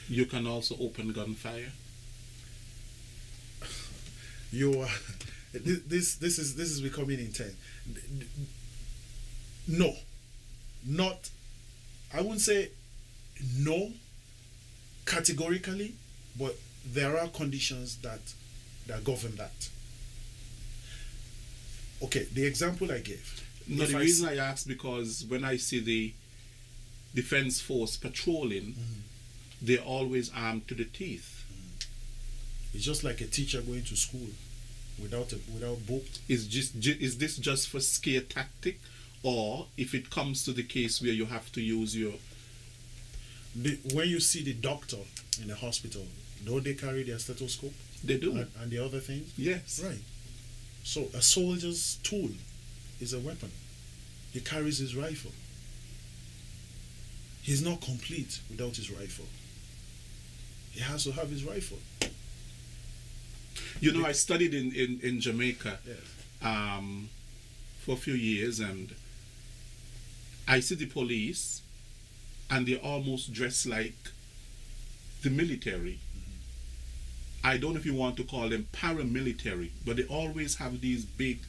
You can also open gunfire. You are this is becoming intense. No, not. I wouldn't say no categorically, but there are conditions that govern that. Okay, the example I gave. No, the reason I ask because when I see the defense force patrolling, they're always armed to the teeth. It's just like a teacher going to school without book. Is this just for scare tactic, or if it comes to the case where you have to use your... When you see the doctor in the hospital, don't they carry their stethoscope? They do. And the other things? Yes. Right. So a soldier's tool is a weapon. He carries his rifle. He's not complete without his rifle. He has to have his rifle. You know, I studied in Jamaica Yes. For a few years, and I see the police, and they almost dress like the military. I don't know if you want to call them paramilitary, but they always have these big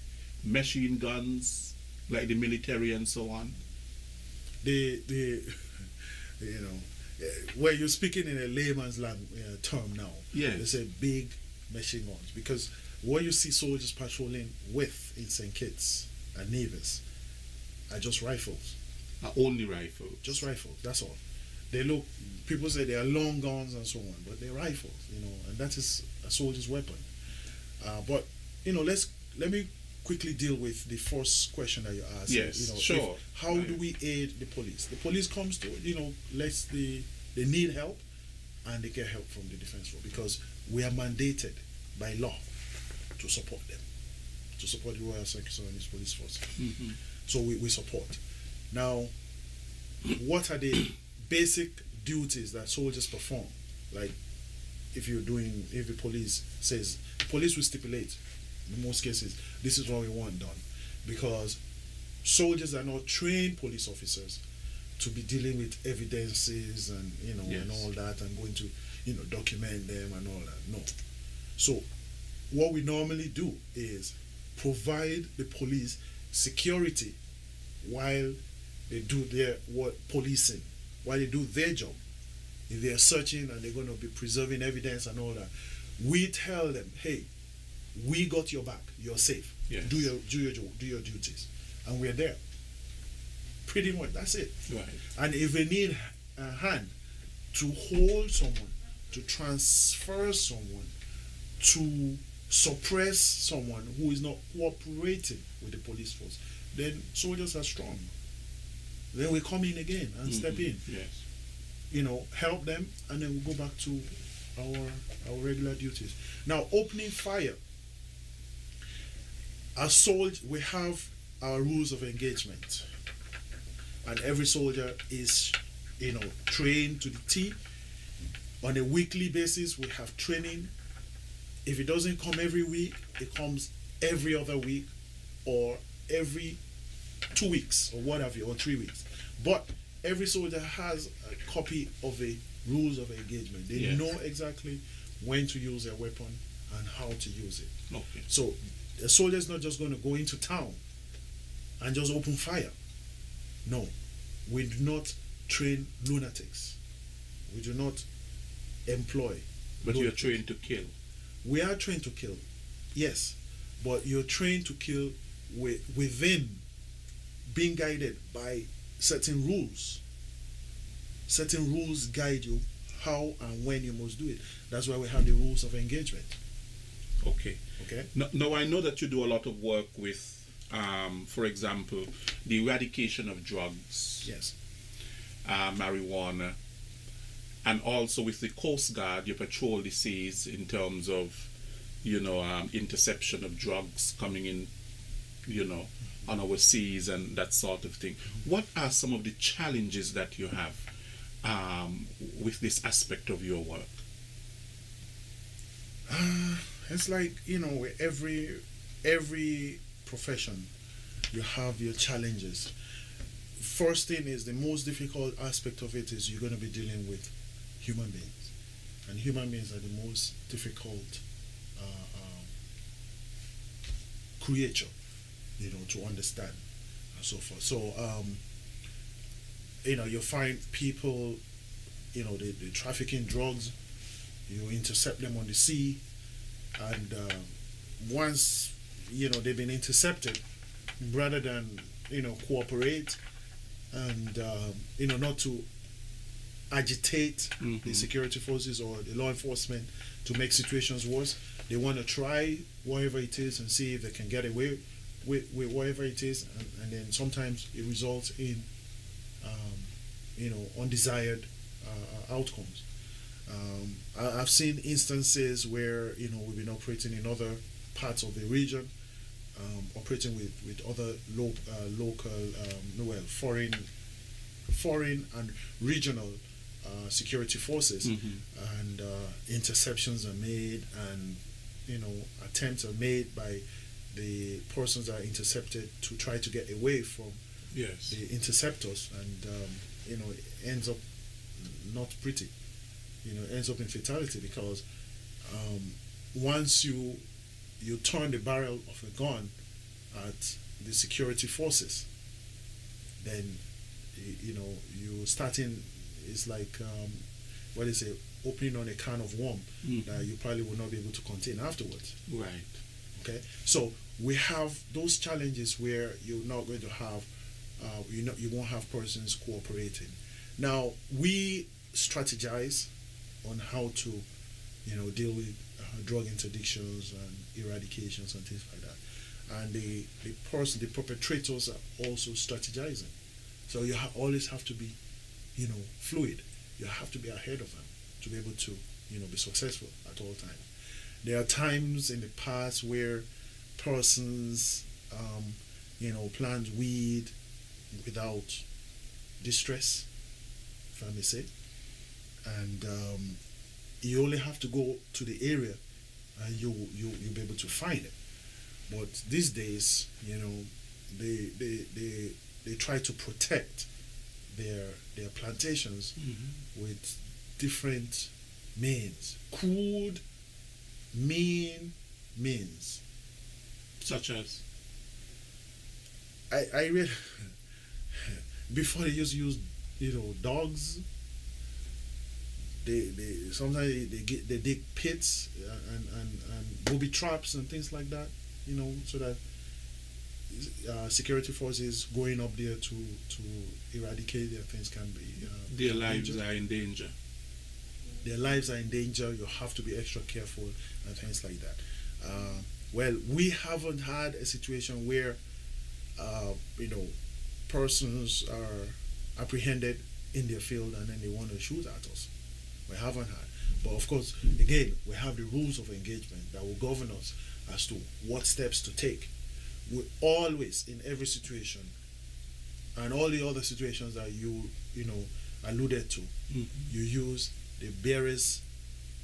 machine guns, like the military and so on. The you know, where you're speaking in a layman's term now. Yeah. They say big machine guns, because what you see soldiers patrolling with in St. Kitts and Nevis are just rifles. Only rifles. Just rifles. That's all. They look. People say they are long guns and so on, but they're rifles. You know, and that is a soldier's weapon. But you know, let me quickly deal with the first question that you asked. Yes, you know, sure. How do we aid the police? The police comes to, you know, they need help, and they get help from the defense force, because we are mandated by law to support them, to support the Royal Secretary and his police force. Mm-hmm. So we support. Now, what are the basic duties that soldiers perform? Like, if the police says, police will stipulate, in most cases, this is what we want done, because soldiers are not trained police officers to be dealing with evidences and, you know, Yes. and all that, and going to, you know, document them and all that. No. So what we normally do is provide the police security while they do their policing, while they do their job. If they're searching and they're going to be preserving evidence and all that, we tell them, hey, we got your back, you're safe. Yes. Do your job, do your duties, and we're there. Pretty much, that's it. Right. And if they need a hand to hold someone, to transfer someone, to suppress someone who is not cooperating with the police force, then soldiers are strong. Then we come in again and step in. Yes. You know, help them, and then we go back to our regular duties. Now, opening fire. As soldiers, we have our rules of engagement, and every soldier is, you know, trained to the T. On a weekly basis, we have training. If it doesn't come every week, it comes every other week, or every 2 weeks, or what have you, or 3 weeks. But every soldier has a copy of the rules of engagement. They Yes. know exactly when to use their weapon and how to use it. Okay. So a soldier is not just going to go into town and just open fire. No, we do not train lunatics. We do not employ. But you're trained to kill. We are trained to kill, yes, but you're trained to kill within being guided by certain rules. Certain rules guide you how and when you must do it. That's why we have the rules of engagement. Okay. Okay. Now I know that you do a lot of work with, for example, the eradication of drugs, Yes. marijuana, and also with the Coast Guard, you patrol the seas in terms of, you know, interception of drugs coming in, you know, on our seas and that sort of thing. What are some of the challenges that you have with this aspect of your work? It's like, you know, with every profession, you have your challenges. First thing is, the most difficult aspect of it is you're going to be dealing with human beings, and human beings are the most difficult creature, to understand and so forth. So you find people, they trafficking drugs. You intercept them on the sea, and once they've been intercepted, rather than cooperate and not to agitate the security forces or the law enforcement to make situations worse, they want to try whatever it is and see if they can get away with whatever it is, and then sometimes it results in undesired outcomes. I've seen instances where we've been operating in other parts of the region, operating with other local, foreign and regional security forces, and interceptions are made, and attempts are made by the persons that are intercepted to try to get away from the interceptors, and it ends up not pretty. Ends up in fatality, because once you turn the barrel of a gun at the security forces, then you starting, it's like what they say, opening on a can of worm that you probably will not be able to contain afterwards. Right. Okay. So we have those challenges where you're not going to have you won't have persons cooperating. Now we strategize on how to deal with drug interdictions and eradications and things like that, and the perpetrators are also strategizing. So you always have to be fluid. You have to be ahead of them to be able to be successful at all times. There are times in the past where persons plant weed without distress, if I may say, and you only have to go to the area and you'll be able to find it. But these days, they try to protect their plantations with different means, crude, mean means, such as I really before they used to use dogs. They sometimes they dig pits and booby traps and things like that, so that security forces going up there to eradicate their things can be their lives are in danger. Their lives are in danger. You have to be extra careful and things like that. Well, we haven't had a situation where persons are apprehended in their field and then they want to shoot at us. We haven't had. But of course, again, we have the rules of engagement that will govern us as to what steps to take. We always, in every situation, and all the other situations that you alluded to, you use the barest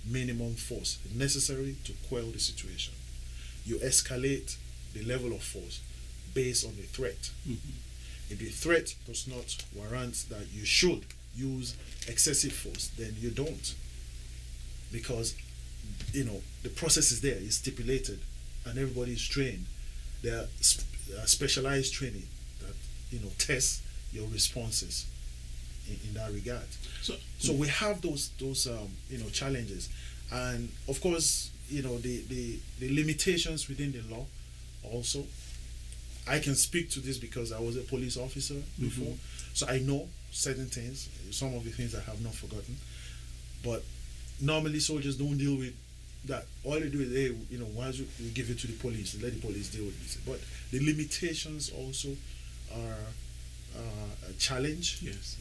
minimum force necessary to quell the situation. You escalate the level of force based on the threat. If the threat does not warrant that you should use excessive force, then you don't, because the process is there, it's stipulated, and everybody is trained. There are specialized training that tests your responses in that regard. So we have those challenges, and of course the limitations within the law also. I can speak to this because I was a police officer before, so I know certain things, some of the things I have not forgotten. But normally soldiers don't deal with that. All they do is, hey, why don't we give it to the police, let the police deal with this. But the limitations also are a challenge, yes,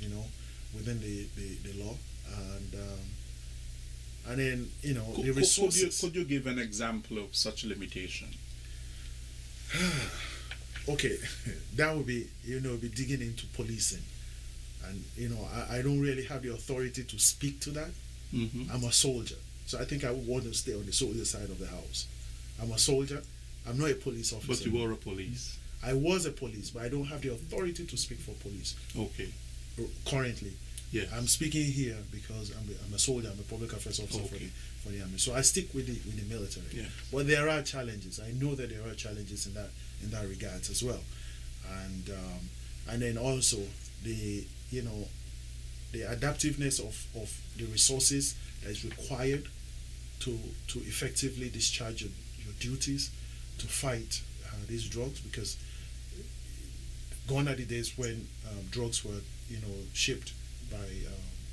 within the law, and then the resources. Could you give an example of such a limitation? Okay, that would be be digging into policing, and I don't really have the authority to speak to that. I'm a soldier, so I think I would want to stay on the soldier side of the house. I'm a soldier. I'm not a police officer. But you were a police. I was a police, but I don't have the authority to speak for police. Okay. Currently, Yes. I'm speaking here because I'm a soldier. I'm a public affairs officer Okay. for the army. So I stick with the military. Yeah. But there are challenges. I know that there are challenges in that regards as well, and then also the the adaptiveness of the resources that is required to effectively discharge your duties to fight these drugs, because gone are the days when drugs were shipped by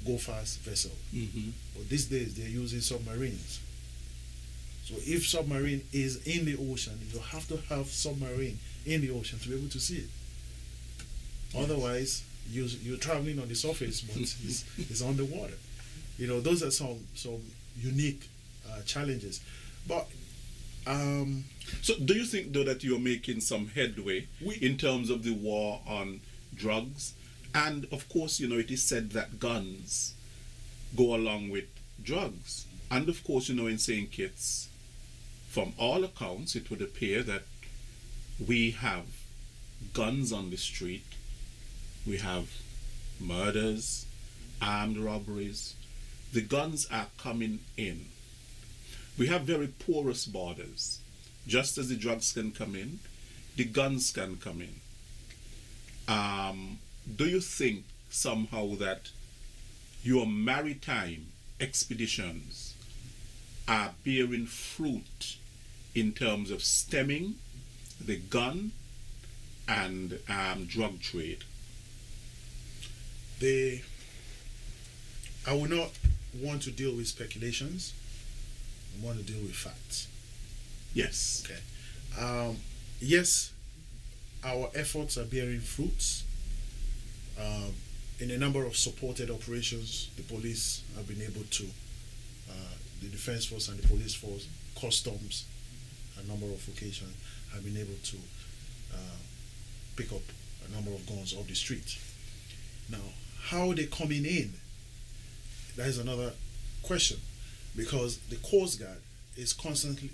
go fast vessel. Mm-hmm. But these days they're using submarines. So if submarine is in the ocean, you have to have submarine in the ocean to be able to see it. Yes. Otherwise, you're traveling on the surface, but it's on the water. Those are some unique challenges. But so do you think, though, that you're making some headway in terms of the war on drugs? And of course, it is said that guns go along with drugs. And of course, in St. Kitts, from all accounts, it would appear that we have guns on the street. We have murders, armed robberies. The guns are coming in. We have very porous borders. Just as the drugs can come in, the guns can come in. Do you think somehow that your maritime expeditions are bearing fruit in terms of stemming the gun and drug trade? I would not want to deal with speculations. I want to deal with facts. Yes. Okay. Yes, our efforts are bearing fruits. In a number of supported operations, the police have been able to, the defense force and the police force, customs, a number of occasions, have been able to pick up a number of guns off the street. Now, how are they coming in? That is another question, because the Coast Guard is constantly,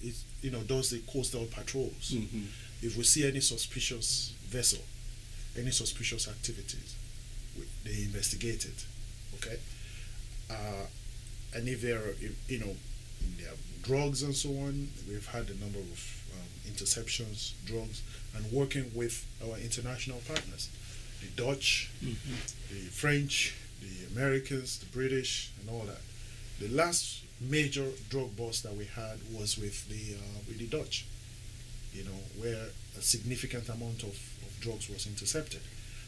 does the coastal patrols. Mm-hmm. If we see any suspicious vessel, any suspicious activities, they investigate it. Okay, and if there are, there are drugs and so on, we've had a number of interceptions, drugs, and working with our international partners, the Dutch, mm-hmm. the French, the Americans, the British, and all that. The last major drug bust that we had was with the Dutch, where a significant amount of drugs was intercepted.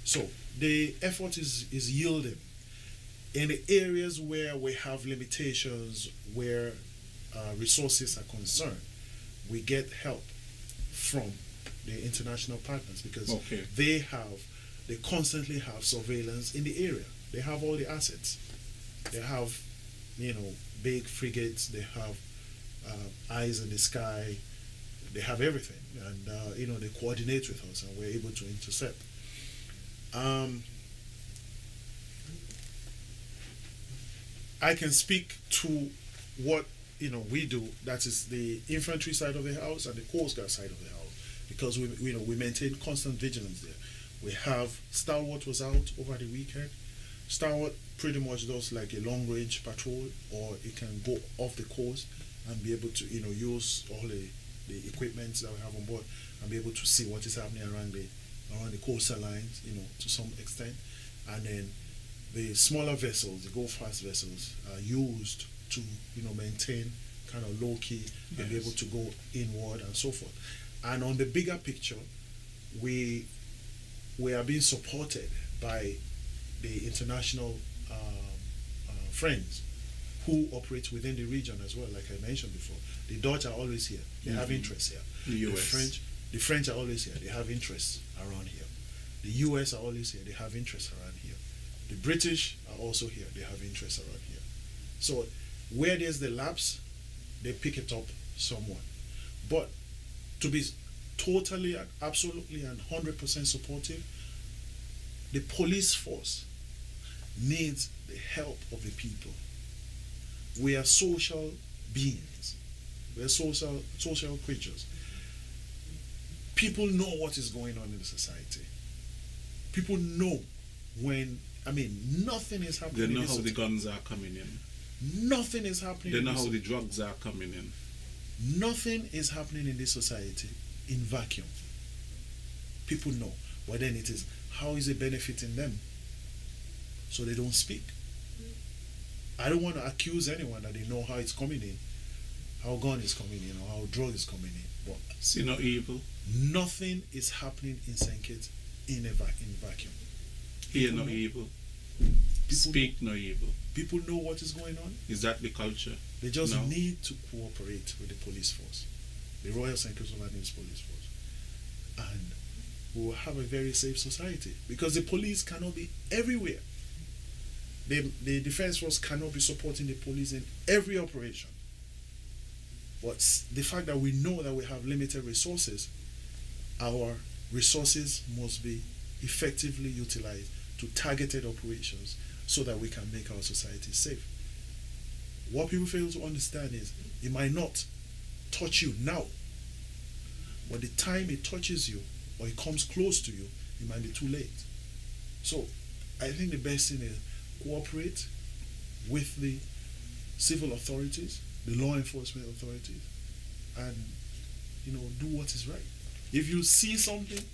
So the effort is yielding. In the areas where we have limitations, where resources are concerned, we get help from the international partners, because they constantly have surveillance in the area. They have all the assets. They have, big frigates. They have eyes in the sky. They have everything, and they coordinate with us, and we're able to intercept. I can speak to what we do. That is the infantry side of the house and the Coast Guard side of the house, because we maintain constant vigilance there. We have Stalwart was out over the weekend. Stalwart pretty much does like a long range patrol, or it can go off the coast and be able to use all the equipment that we have on board and be able to see what is happening around the coastal lines, to some extent. And then the smaller vessels, the go fast vessels, are used to maintain kind of low key and be able to go inward and so forth. And on the bigger picture, we are being supported by the international friends who operate within the region as well. Like I mentioned before, the Dutch are always here. They have interests here. The US. The French are always here. They have interests around here. The US are always here. They have interests around here. The British are also here. They have interests around here. So where there's the lapse, they pick it up somewhat. But to be totally and absolutely and 100% supportive, the police force needs the help of the people. We are social beings. We are social creatures. People know what is going on in the society. People know when I mean, nothing is happening. They know in this how the society. guns are coming in. Nothing is happening. They in know this how the drugs are coming in. Nothing is happening in this society in vacuum. People know, but then it is, how is it benefiting them? So they don't speak. I don't want to accuse anyone that they know how it's coming in, how gun is coming in, or how drug is coming in. But see no evil. Nothing is happening in St. Kitts in vacuum. Hear no evil. Speak no evil. People know what is going on. Is that the culture? They just need to cooperate with the police force, the Royal St. Kitts Police Force, and we will have a very safe society, because the police cannot be everywhere. The defense force cannot be supporting the police in every operation. But the fact that we know that we have limited resources, our resources must be effectively utilized to targeted operations so that we can make our society safe. What people fail to understand is it might not touch you now, but the time it touches you or it comes close to you, it might be too late. So I think the best thing is cooperate with the civil authorities, the law enforcement authorities, and do what is right. If you see something,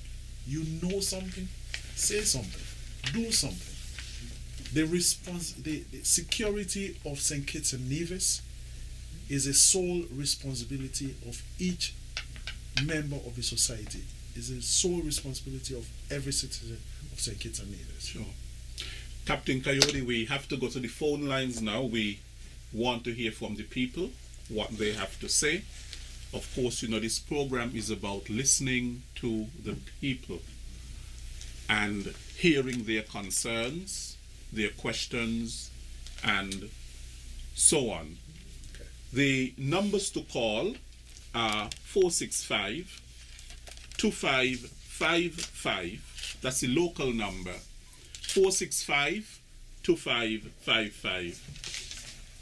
you know something, say something, do something. The security of St. Kitts and Nevis is a sole responsibility of each member of the society. Is a sole responsibility of every citizen of St. Kitts and Nevis. Sure. Captain Kayode, we have to go to the phone lines now. We want to hear from the people, what they have to say. Of course, this program is about listening to the people and hearing their concerns, their questions, and so on. Okay. The numbers to call are 465-2555. That's the local number. 465-2555.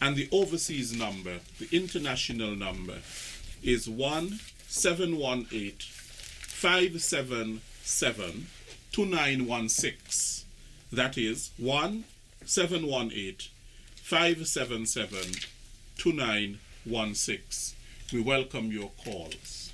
And the overseas number, the international number, is 1-718-577-2916. That is 1-718-577-2916. We welcome your calls.